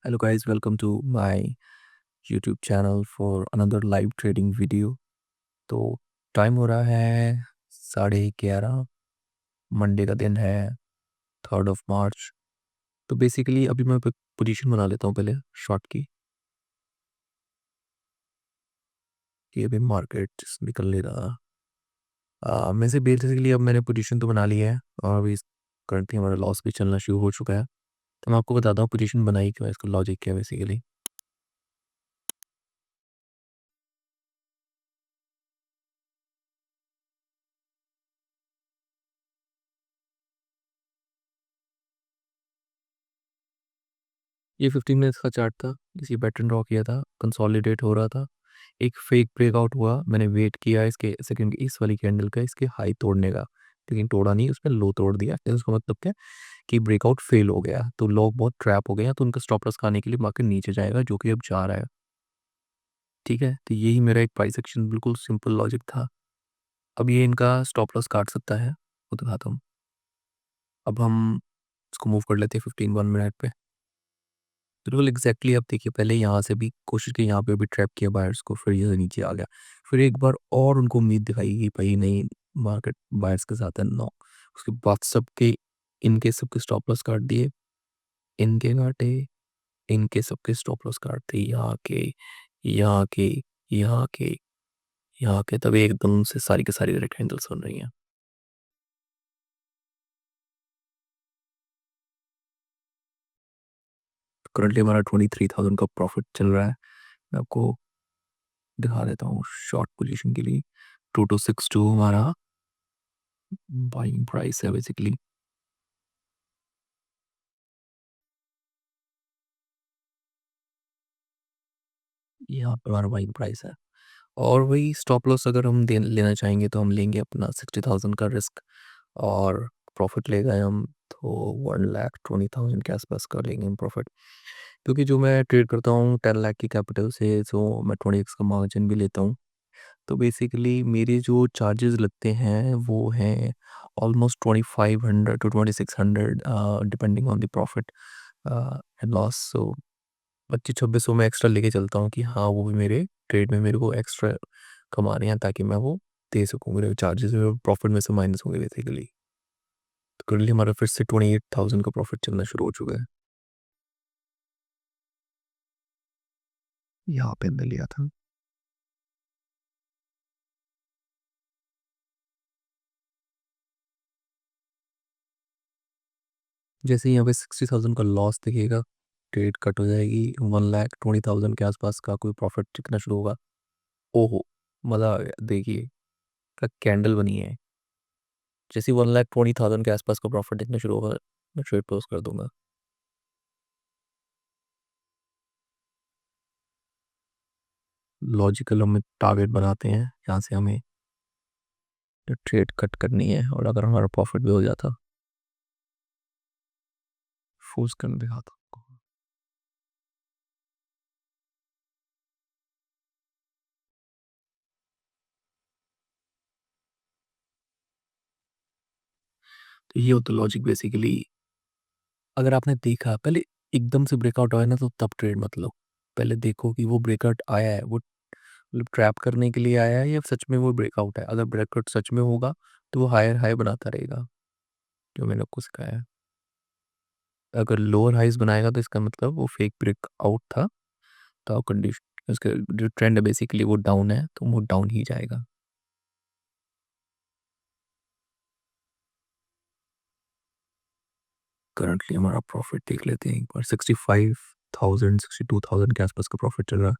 Hello guys, welcome to my YouTube channel for another live trading video। तो time हो रहा है 11:30। Monday का दिन है 3rd of March। तो बेसिकली अभी मैं पोजीशन बना लेता हूँ पहले शॉर्ट की, कि अभी मार्केट निकल नहीं रहा। मैं से बेसिकली अब मैंने पोजीशन तो बना ली है और अभी करंटली हमारा लॉस भी चलना शुरू हो चुका है। तो मैं आपको बताता हूँ पोजीशन बनाई क्यों है, इसका लॉजिक क्या है बेसिकली। ये 15 मिनट्स का चार्ट था, इसी पैटर्न ड्रॉ किया था, कंसोलिडेट हो रहा था। एक फेक ब्रेकआउट हुआ, मैंने वेट किया इसके सेकंड इस वाली कैंडल का इसके हाई तोड़ने का, लेकिन तोड़ा नहीं, उसने लो तोड़ दिया। फिर उसका मतलब क्या कि ब्रेकआउट फेल हो गया, तो लोग बहुत ट्रैप हो गए हैं, तो उनका स्टॉप लॉस खाने के लिए मार्केट नीचे जाएगा, जो कि अब जा रहा है। ठीक है, तो यही मेरा एक प्राइस एक्शन बिल्कुल सिंपल लॉजिक था। अब ये इनका स्टॉप लॉस काट सकता है, वो दिखाता हूँ। अब हम इसको मूव कर लेते हैं 15 1 मिनट पे। बिल्कुल एग्जैक्टली अब देखिए, पहले यहाँ से भी कोशिश की, यहाँ पे भी ट्रैप किया बायर्स को, फिर ये नीचे आ गया। फिर एक बार और उनको उम्मीद दिखाई कि भाई नहीं, मार्केट बायर्स के साथ है, नो। उसके बाद सबके इनके सबके स्टॉप लॉस काट दिए, इनके काटे, इनके सबके स्टॉप लॉस काट दिए, यहाँ के, यहाँ के, यहाँ के, यहाँ के। तब एकदम से सारी के सारी रेड कैंडल्स बन रही हैं। करंटली हमारा 23,000 का प्रॉफिट चल रहा है। मैं आपको दिखा देता हूँ शॉर्ट पोजीशन के लिए। 2262 हमारा बाइंग प्राइस है बेसिकली। यहाँ पर हमारा बाइंग प्राइस है, और वही स्टॉप लॉस अगर हम लेना चाहेंगे तो हम लेंगे अपना 60,000 का रिस्क, और प्रॉफिट ले गए हम तो 1,20,000 के आसपास का लेंगे हम प्रॉफिट। क्योंकि जो मैं ट्रेड करता हूँ 10 लाख की कैपिटल से, तो मैं 20x का मार्जिन भी लेता हूँ। तो बेसिकली मेरे जो चार्जेस लगते हैं वो हैं almost 2500 to 2600, depending on the profit and loss. So 2500-2600 में एक्स्ट्रा लेके चलता हूँ कि हाँ, वो भी मेरे ट्रेड में मेरे को एक्स्ट्रा कमा रहे हैं, ताकि मैं वो दे सकूँ। मेरे चार्जेस प्रॉफिट में से माइनस होंगे बेसिकली। तो करंटली हमारा फिर से 28,000 का प्रॉफिट चलना शुरू हो चुका है। यहाँ पे हमने लिया था। जैसे यहाँ पे 60,000 का लॉस दिखेगा, ट्रेड कट हो जाएगी, 1,20,000 के आसपास का कोई प्रॉफिट दिखना शुरू होगा। ओहो, मज़ा आ गया। देखिए क्या कैंडल बनी है। जैसे 1,20,000 के आसपास का प्रॉफिट दिखना शुरू होगा, मैं ट्रेड क्लोज कर दूंगा। लॉजिकल हम टारगेट बनाते हैं, यहाँ से हमें ट्रेड कट करनी है, और अगर हमारा प्रॉफिट भी हो जाता, फोर्स करने दिखाता आपको। तो ये होता लॉजिक बेसिकली। अगर आपने देखा पहले एकदम से ब्रेकआउट आया ना, तो तब ट्रेड मत लो। पहले देखो कि वो ब्रेकआउट आया है, वो मतलब ट्रैप करने के लिए आया है या सच में वो ब्रेकआउट है। अगर ब्रेकआउट सच में होगा तो वो हायर हाई बनाता रहेगा, जो मैंने आपको सिखाया है। अगर लोअर हाइज बनाएगा तो इसका मतलब वो फेक ब्रेकआउट था, तो कंडीशन उसका जो ट्रेंड है बेसिकली वो डाउन है, तो वो डाउन ही जाएगा। करंटली हमारा प्रॉफिट देख लेते हैं एक बार। 65,000 62,000 के आसपास का प्रॉफिट चल रहा है।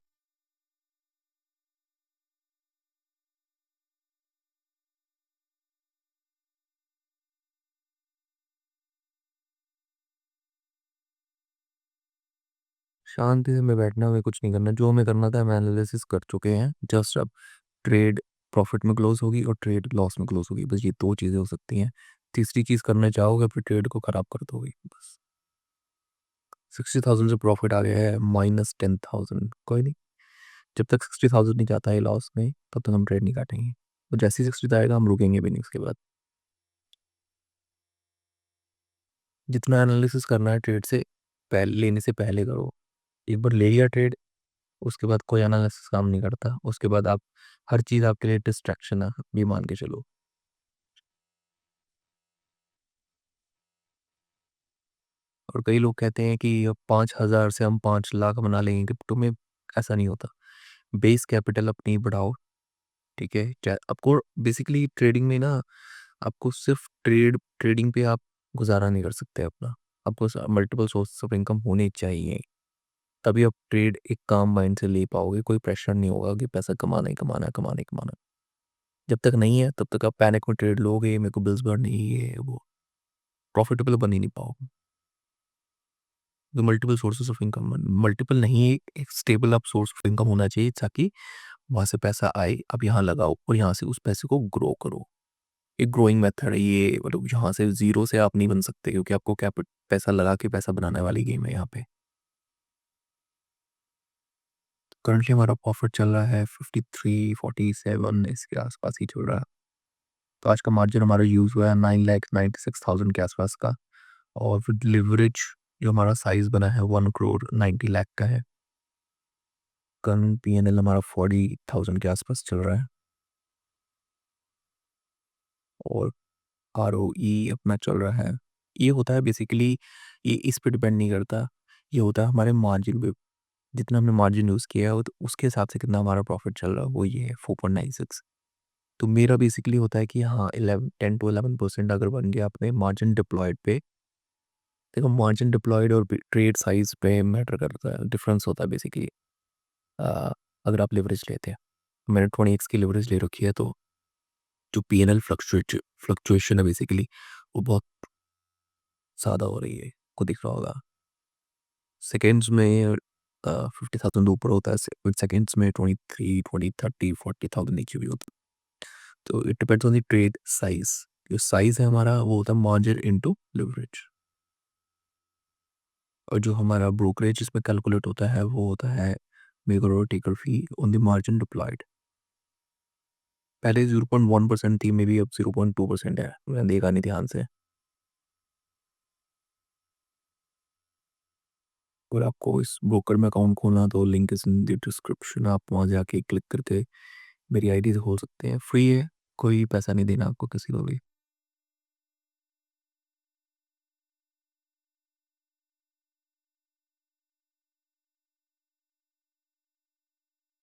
शांति से मैं बैठना, हमें कुछ नहीं करना। जो हमें करना था हम एनालिसिस कर चुके हैं। जस्ट अब ट्रेड प्रॉफिट में क्लोज होगी और ट्रेड लॉस में क्लोज होगी, बस ये दो चीज़ें हो सकती हैं। तीसरी चीज़ करना चाहोगे फिर ट्रेड को ख़राब कर दोगे बस। 60,000 से प्रॉफिट आ गया है -10,000, कोई नहीं। जब तक 60,000 नहीं जाता है लॉस में, तब तक हम ट्रेड नहीं काटेंगे। तो जैसे ही 60 आएगा हम रुकेंगे भी नहीं उसके बाद। जितना एनालिसिस करना है ट्रेड से पहले लेने से पहले करो। एक बार ले लिया ट्रेड, उसके बाद कोई एनालिसिस काम नहीं करता, उसके बाद आप हर चीज़ आपके लिए डिस्ट्रैक्शन है, ये मान के चलो। और कई लोग कहते हैं कि अब 5,000 से हम 5 लाख बना लेंगे क्रिप्टो में। ऐसा नहीं होता। बेस कैपिटल अपनी बढ़ाओ। ठीक है, चाहे आपको बेसिकली ट्रेडिंग में ना, आपको सिर्फ ट्रेडिंग पे आप गुजारा नहीं कर सकते अपना। आपको मल्टीपल सोर्स ऑफ इनकम होने चाहिए, तभी आप ट्रेड एक काम माइंड से ले पाओगे। कोई प्रेशर नहीं होगा कि पैसा कमाना ही कमाना है, कमाना ही कमाना है। जब तक नहीं है तब तक आप पैनिक में ट्रेड लोगे, मेरे को बिल्स भरनी है ये वो, प्रॉफिटेबल बन ही नहीं पाओगे। तो multiple sources of income, multiple नहीं, एक स्टेबल आप सोर्स ऑफ इनकम होना चाहिए, ताकि वहाँ से पैसा आए, आप यहाँ लगाओ और यहाँ से उस पैसे को ग्रो करो। एक ग्रोइंग मेथड है ये, मतलब यहाँ से जीरो से आप नहीं बन सकते, क्योंकि आपको कैपिट पैसा लगा के पैसा बनाने वाली गेम है यहाँ पे। करंटली हमारा प्रॉफिट चल रहा है 53, 47, इसके आसपास ही चल रहा है। तो आज का मार्जिन हमारा यूज़ हुआ है 9,96,000 के आसपास का। और फिर लिवरेज जो हमारा साइज बना है 1,90,00,000 का है। करंट पीएनएल हमारा 40,000 के आसपास चल रहा है। और आरओई अपना चल रहा है। ये होता है बेसिकली, ये इस पे डिपेंड नहीं करता, ये होता है हमारे मार्जिन पे। जितना हमने मार्जिन यूज़ किया है तो उसके हिसाब से कितना हमारा प्रॉफिट चल रहा है, वो ये है 4.96। तो मेरा बेसिकली होता है कि हाँ 10 to 11% अगर बन गया अपने मार्जिन डिप्लॉयड पे। देखो, मार्जिन डिप्लॉयड और ट्रेड साइज पे मैटर करता है, डिफरेंस होता है बेसिकली। अगर आप लिवरेज लेते हैं, मैंने 20x की लिवरेज ले रखी है, तो जो पीएनएल फ्लक्चुएशन है बेसिकली, वो बहुत ज़्यादा हो रही है, को दिख रहा होगा। सेकेंड्स में 50,000 ऊपर होता है, सेकेंड्स में 23, 20, 30, 40,000 नीचे भी होता है। तो it depends on the trade size. जो साइज है हमारा, वो होता है मार्जिन इनटू लिवरेज। और जो हमारा ब्रोकरेज इसमें कैलकुलेट होता है, वो होता है मेकर और taker fee on the margin deployed. पहले 0.1% थी, मे बी अब 0.2% है, मैंने देखा नहीं ध्यान से। अगर आपको इस ब्रोकर में अकाउंट खोलना, तो link is in the description, आप वहाँ जाके क्लिक करके मेरी आईडी से खोल सकते हैं। फ्री है, कोई पैसा नहीं देना आपको किसी को भी।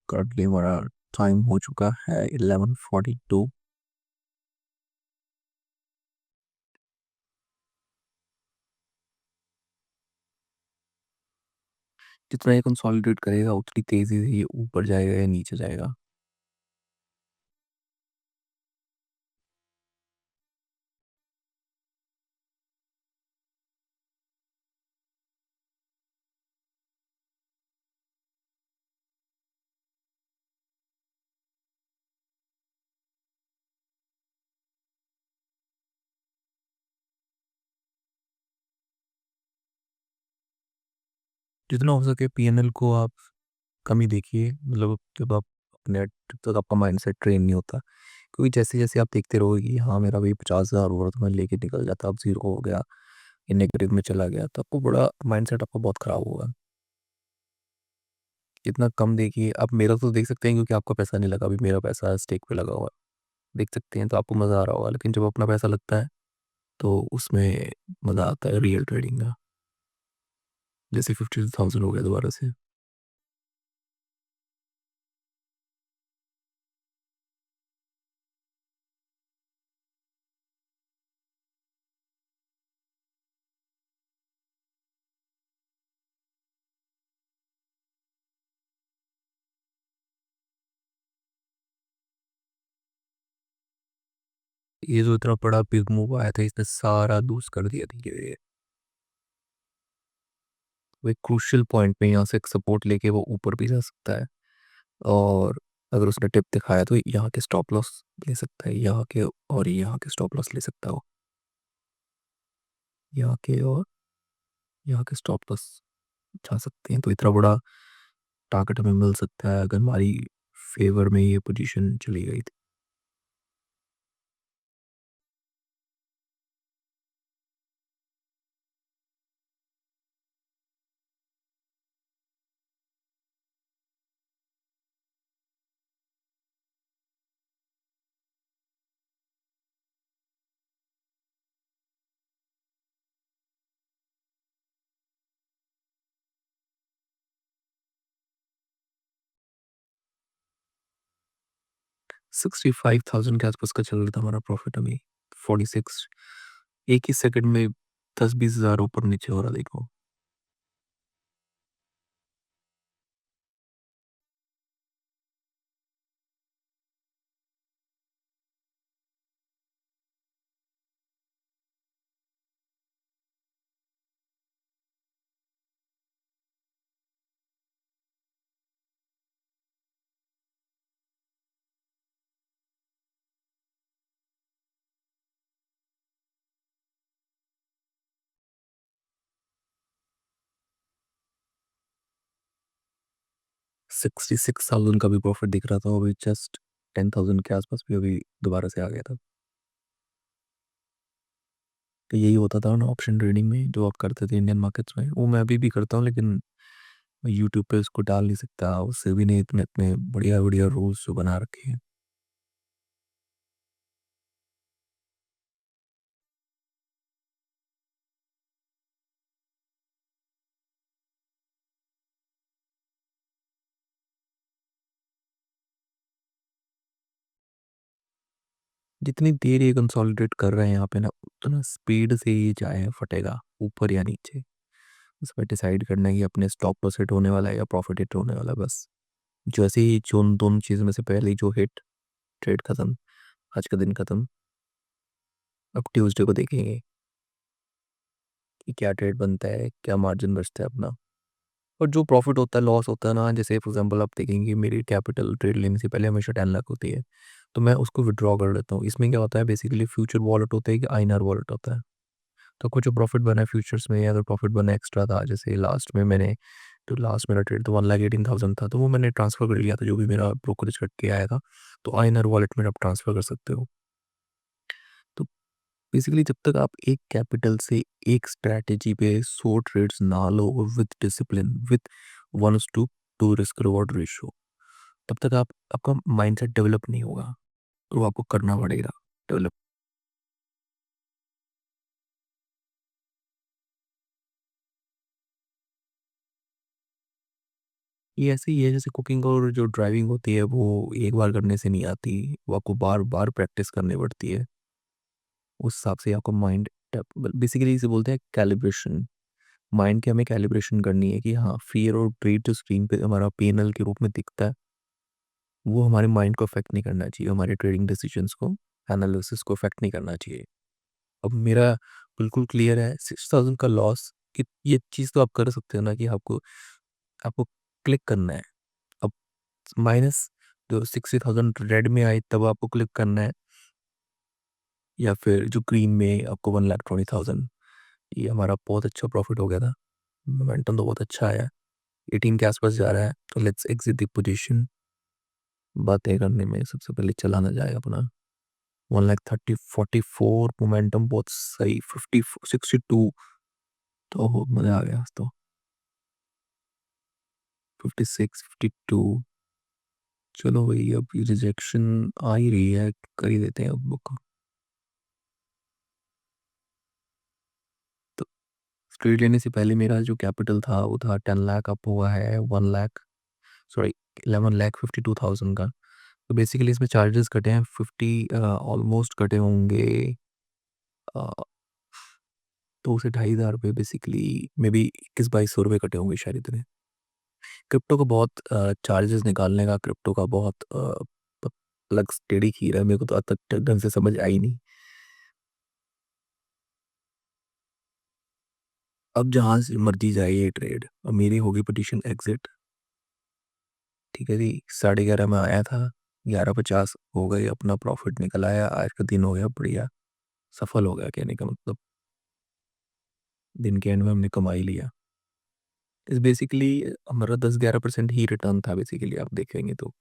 करंटली हमारा टाइम हो चुका है 11:42। जितना ये कंसोलिडेट करेगा उतनी तेज़ी से ये ऊपर जाएगा या नीचे जाएगा। जितना हो सके पीएनएल को आप कम ही देखिए, मतलब जब आप अपने, जब तक आपका माइंडसेट ट्रेन नहीं होता। क्योंकि जैसे-जैसे आप देखते रहोगे कि हाँ, मेरा भाई 50,000 हुआ तो मैं लेके निकल जाता, अब ज़ीरो हो गया, ये नेगेटिव में चला गया, तो आपको बड़ा माइंडसेट आपका बहुत खराब होगा। जितना कम देखिए, आप मेरा तो देख सकते हैं क्योंकि आपका पैसा नहीं लगा, अभी मेरा पैसा स्टेक पे लगा हुआ है। देख सकते हैं तो आपको मज़ा आ रहा होगा, लेकिन जब अपना पैसा लगता है तो उसमें मज़ा आता है रियल ट्रेडिंग का। जैसे 52,000 हो गया दोबारा से। ये जो इतना बड़ा बिग मूव आया था, इसने सारा लूज़ कर दिया धीरे-धीरे। वो एक क्रूशियल पॉइंट पे यहाँ से एक सपोर्ट लेके वो ऊपर भी जा सकता है। और अगर उसने टिप दिखाया तो यहाँ के स्टॉप लॉस ले सकता है, यहाँ के और यहाँ के स्टॉप लॉस ले सकता हो। यहाँ के और यहाँ के स्टॉप लॉस जा सकते हैं, तो इतना बड़ा टारगेट हमें मिल सकता है अगर हमारी फेवर में ये पोजीशन चली गई थी। 65,000 के आसपास का चल रहा था हमारा प्रॉफिट अभी। 46 एक ही सेकंड में 10-20 हज़ार ऊपर नीचे हो रहा देखो। 66,000 का भी प्रॉफिट दिख रहा था, अभी जस्ट 10,000 के आसपास भी अभी दोबारा से आ गया था। तो यही होता था ना ऑप्शन ट्रेडिंग में जो आप करते थे इंडियन मार्केट्स में, वो मैं अभी भी करता हूँ, लेकिन मैं यूट्यूब पे उसको डाल नहीं सकता, उससे भी नहीं इतने इतने बढ़िया बढ़िया रूल्स जो बना रखे हैं। जितनी देर ये कंसोलिडेट कर रहे हैं यहाँ पे ना, उतना स्पीड से ये चाहे फटेगा ऊपर या नीचे। उस पर डिसाइड करना है कि अपने स्टॉप लॉस हिट होने वाला है या प्रॉफिट हिट होने वाला है बस। जैसे ही जो उन दोनों चीज़ों में से पहले जो हिट, ट्रेड खत्म, आज का दिन खत्म, अब ट्यूसडे को देखेंगे कि क्या ट्रेड बनता है, क्या मार्जिन बचता है अपना। और जो प्रॉफिट होता है, लॉस होता है ना, जैसे फॉर एग्जांपल आप देखेंगे मेरी कैपिटल ट्रेड लेने से पहले हमेशा 10 लाख होती है, तो मैं उसको विड्रॉ कर लेता हूँ। इसमें क्या होता है, बेसिकली फ्यूचर वॉलेट होता है कि आईएनआर वॉलेट होता है। तो कुछ जो प्रॉफिट बना है फ्यूचर्स में, या तो प्रॉफिट बना एक्स्ट्रा था, जैसे लास्ट में मैंने, तो लास्ट मेरा ट्रेड तो 1,18,000 था, तो वो मैंने ट्रांसफ़र कर लिया था, जो भी मेरा ब्रोकरेज कट के आया था। तो आईएनआर वॉलेट में आप ट्रांसफ़र कर सकते हो। तो बेसिकली जब तक आप एक कैपिटल से एक स्ट्रैटेजी पे 100 ट्रेड्स ना लो with discipline, with 1:2 risk reward ratio, तब तक आप, आपका माइंडसेट डेवलप नहीं होगा। तो वो आपको करना पड़ेगा डेवलप। ये ऐसे ही है जैसे कुकिंग और जो ड्राइविंग होती है, वो एक बार करने से नहीं आती, वो आपको बार बार प्रैक्टिस करनी पड़ती है। उस हिसाब से आपका माइंड, बेसिकली इसे बोलते हैं कैलिब्रेशन। माइंड की हमें कैलिब्रेशन करनी है कि हाँ, फियर और ग्रेड जो स्क्रीन पे हमारा पेनल के रूप में दिखता है, वो हमारे माइंड को अफेक्ट नहीं करना चाहिए, हमारे ट्रेडिंग डिसीजंस को, एनालिसिस को अफेक्ट नहीं करना चाहिए। अब मेरा बिल्कुल क्लियर है 6,000 का लॉस, कि ये चीज़ तो आप कर सकते हो ना, कि आपको, आपको क्लिक करना है। अब माइनस जो 60,000 रेड में आई तब आपको क्लिक करना है, या फिर जो ग्रीन में आपको 1,20,000, ये हमारा बहुत अच्छा प्रॉफिट हो गया था। मोमेंटम तो बहुत अच्छा आया है, 18 के आसपास जा रहा है, तो लेट्स एग्जिट द पोजीशन। बातें करने में सबसे पहले चलाना जाएगा अपना 1,30,44, मोमेंटम बहुत सही, 62, तो मज़ा आ गया आज तो। 56, 52, चलो भाई, अब रिजेक्शन आ ही रही है, कर ही देते हैं अब बुक। तो ट्रेड लेने से पहले मेरा जो कैपिटल था वो था 10 लाख, अप हुआ है 1 लाख, सॉरी 11,52,000 का। तो बेसिकली इसमें चार्जेस कटे हैं 50, ऑलमोस्ट कटे होंगे 2 से 2,500 रुपये, बेसिकली मे बी 21-22 रुपये कटे होंगे शायद इतने। क्रिप्टो का बहुत चार्जेस निकालने का, क्रिप्टो का बहुत अलग टेढ़ी खीर है, मेरे को तो आज तक ढंग से समझ आई नहीं। अब जहाँ से मर्जी जाए ये ट्रेड, अब मेरी होगी पोजीशन एग्जिट। ठीक है जी, 11:30 में आया था, 11:50 हो गई, अपना प्रॉफिट निकल आया, आज का दिन हो गया बढ़िया, सफल हो गया कहने का मतलब, दिन के एंड में हमने कमा ही लिया। इस बेसिकली हमारा 10-11% ही रिटर्न था बेसिकली, आप देखेंगे तो।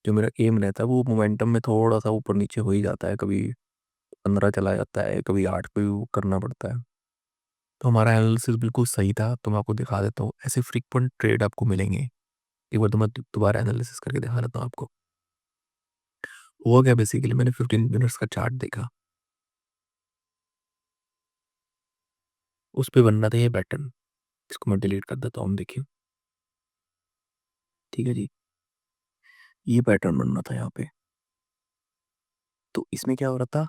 जो मेरा एम रहता है वो मोमेंटम में थोड़ा सा ऊपर नीचे हो ही जाता है, कभी 15 चला जाता है, कभी 8 पे वो करना पड़ता है। तो हमारा एनालिसिस बिल्कुल सही था, तो मैं आपको दिखा देता हूँ, ऐसे फ्रीक्वेंट ट्रेड आपको मिलेंगे। एक बार तो मैं दोबारा एनालिसिस करके दिखा देता हूँ आपको। हुआ क्या, बेसिकली मैंने 15 मिनट्स का चार्ट देखा, उस पे बनना था ये पैटर्न। इसको मैं डिलीट कर देता हूँ, देखिए। ठीक है जी, ये पैटर्न बनना था यहाँ पे। तो इसमें क्या हो रहा था,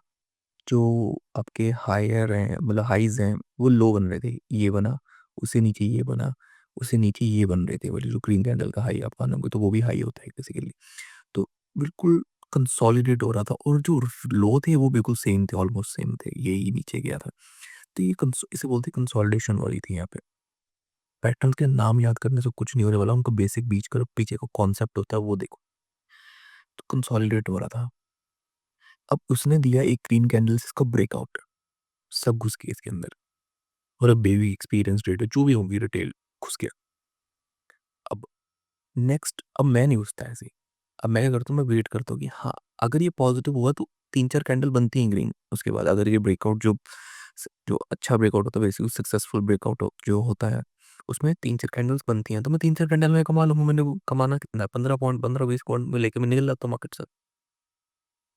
जो आपके हायर हैं मतलब हाइज़ हैं वो लो बन रहे थे। ये बना, उससे नीचे ये बना, उससे नीचे ये बन रहे थे। वाली जो ग्रीन कैंडल का हाई आप मानोगे तो वो भी हाई होता है बेसिकली। तो बिल्कुल कंसोलिडेट हो रहा था और जो लो थे वो बिल्कुल सेम थे, ऑलमोस्ट सेम थे। यही नीचे गया था। तो ये इसे बोलते हैं कंसोलिडेशन वाली थी यहाँ पे। पैटर्न के नाम याद करने से कुछ नहीं होने वाला, उनका बेसिक बीच का पीछे का कॉन्सेप्ट होता है वो देखो। तो कंसोलिडेट हो रहा था। अब उसने दिया एक ग्रीन कैंडल से इसका ब्रेकआउट, सब घुस गए इसके अंदर। और अब बेबी एक्सपीरियंस ट्रेडर जो भी होंगी रिटेल घुस गया। अब नेक्स्ट, अब मैं नहीं घुसता ऐसे। अब मैं क्या करता हूँ, मैं वेट करता हूँ कि हाँ अगर ये पॉजिटिव हुआ तो 3-4 कैंडल बनती हैं ग्रीन। उसके बाद अगर ये ब्रेकआउट जो अच्छा ब्रेकआउट होता है बेसिकली सक्सेसफुल ब्रेकआउट जो होता है उसमें 3-4 कैंडल्स बनती हैं तो मैं 3-4 कैंडल में कमा लूँगा। मैंने वो कमाना कितना है, 15 पॉइंट 15-20 पॉइंट में लेके मैं निकल जाता हूँ मार्केट से।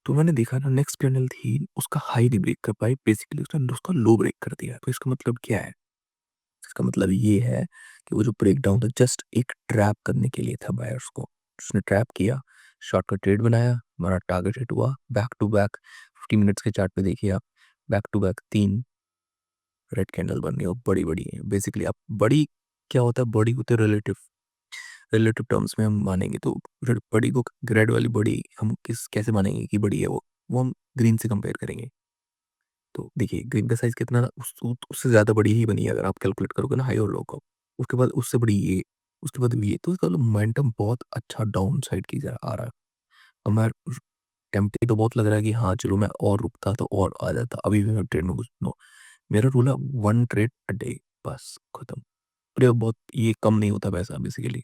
तो मैंने देखा ना नेक्स्ट कैंडल थी उसका हाई नहीं ब्रेक कर पाई, बेसिकली उसने उसका लो ब्रेक कर दिया। तो इसका मतलब क्या है, इसका मतलब ये है कि वो जो ब्रेकडाउन था जस्ट एक ट्रैप करने के लिए था बायर्स को। उसने ट्रैप किया, शॉर्ट का ट्रेड बनाया, हमारा टारगेट हिट हुआ। बैक टू बैक 50 मिनट्स के चार्ट पे देखिए आप, back to back 3 red candle बन रही है और बड़ी बड़ी है। बेसिकली आप बड़ी क्या होता है, बड़ी होते रिलेटिव रिलेटिव टर्म्स में हम मानेंगे तो बड़ी को ग्रेड वाली बड़ी हम किस कैसे मानेंगे कि बड़ी है वो हम ग्रीन से कंपेयर करेंगे। तो देखिए ग्रीन का साइज कितना उससे ज़्यादा बड़ी ही बनी है अगर आप कैलकुलेट करोगे ना हाई और लो का। उसके बाद उससे बड़ी ये, उसके बाद ये, तो इसका मोमेंटम बहुत अच्छा डाउन साइड की आ रहा है। अब मैं टेम्पटेड तो बहुत लग रहा है कि हाँ चलो मैं और रुकता तो और आ जाता, अभी भी मैं ट्रेड में घुस नो। मेरा रूल है 1 ट्रेड अ डे, बस खत्म। पर बहुत ये कम नहीं होता पैसा बेसिकली।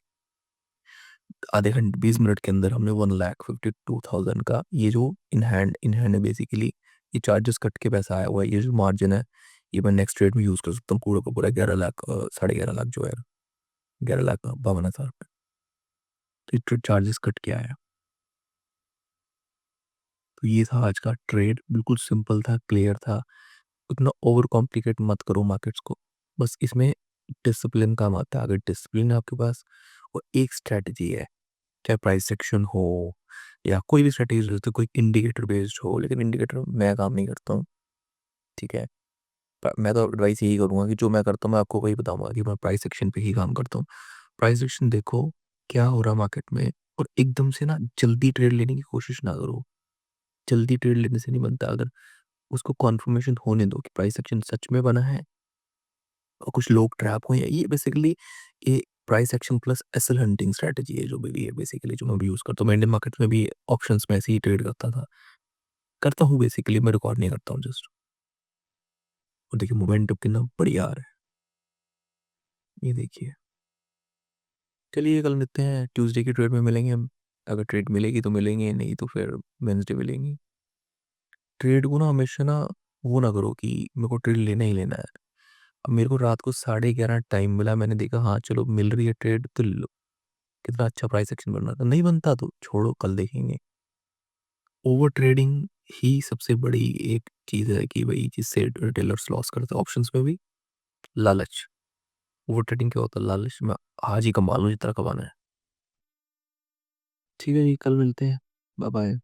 आधे घंटे 20 मिनट के अंदर हमने 1,52,000 का ये जो इन हैंड है बेसिकली। ये चार्जेस कट के पैसा आया हुआ है, ये जो मार्जिन है ये मैं नेक्स्ट ट्रेड में यूज़ कर सकता हूँ पूरा का पूरा 11 लाख 11.5 लाख जो है 11,52,000 रुपये। तो ये ट्रेड चार्जेस कट के आया। तो ये था आज का ट्रेड, बिल्कुल सिंपल था, क्लियर था। उतना ओवर कॉम्प्लिकेट मत करो मार्केट्स को, बस इसमें डिसिप्लिन काम आता है। अगर डिसिप्लिन है आपके पास और एक स्ट्रैटेजी है, चाहे प्राइस सेक्शन हो या कोई भी स्ट्रेटेजी हो, तो कोई इंडिकेटर बेस्ड हो, लेकिन इंडिकेटर मैं काम नहीं करता हूँ, ठीक है। पर मैं तो एडवाइस यही करूँगा कि जो मैं करता हूँ मैं आपको वही बताऊंगा कि मैं प्राइस सेक्शन पे ही काम करता हूँ। प्राइस सेक्शन देखो क्या हो रहा मार्केट में, और एकदम से ना जल्दी ट्रेड लेने की कोशिश ना करो। जल्दी ट्रेड लेने से नहीं बनता। अगर उसको कॉन्फर्मेशन होने दो कि प्राइस एक्शन सच में बना है और कुछ लोग ट्रैप हुए हैं, ये बेसिकली ये price action plus SL hunting strategy है जो भी है बेसिकली, जो मैं भी यूज़ करता हूँ। मैं इंडियन मार्केट में भी ऑप्शंस में ऐसे ही ट्रेड करता हूँ बेसिकली, मैं रिकॉर्ड नहीं करता हूँ जस्ट। और देखिए मोमेंटम कितना बढ़िया आ रहा है, ये देखिए। चलिए कल मिलते हैं, ट्यूसडे की ट्रेड में मिलेंगे हम। अगर ट्रेड मिलेगी तो मिलेंगे, नहीं तो फिर वेंसडे मिलेंगी। ट्रेड को ना हमेशा ना वो ना करो कि मेरे को ट्रेड लेना ही लेना है। अब मेरे को रात को 11:30 टाइम मिला, मैंने देखा हाँ चलो मिल रही है ट्रेड तो ले लो। कितना अच्छा प्राइस एक्शन बन रहा था, नहीं बनता तो छोड़ो कल देखेंगे। ओवर ट्रेडिंग ही सबसे बड़ी एक चीज़ है कि भाई जिससे रिटेलर्स लॉस करते हैं ऑप्शंस में भी, लालच। ओवर ट्रेडिंग क्या होता है, लालच। मैं आज ही कमा लूँ जितना कमाना है। ठीक है जी, कल मिलते हैं। Bye bye.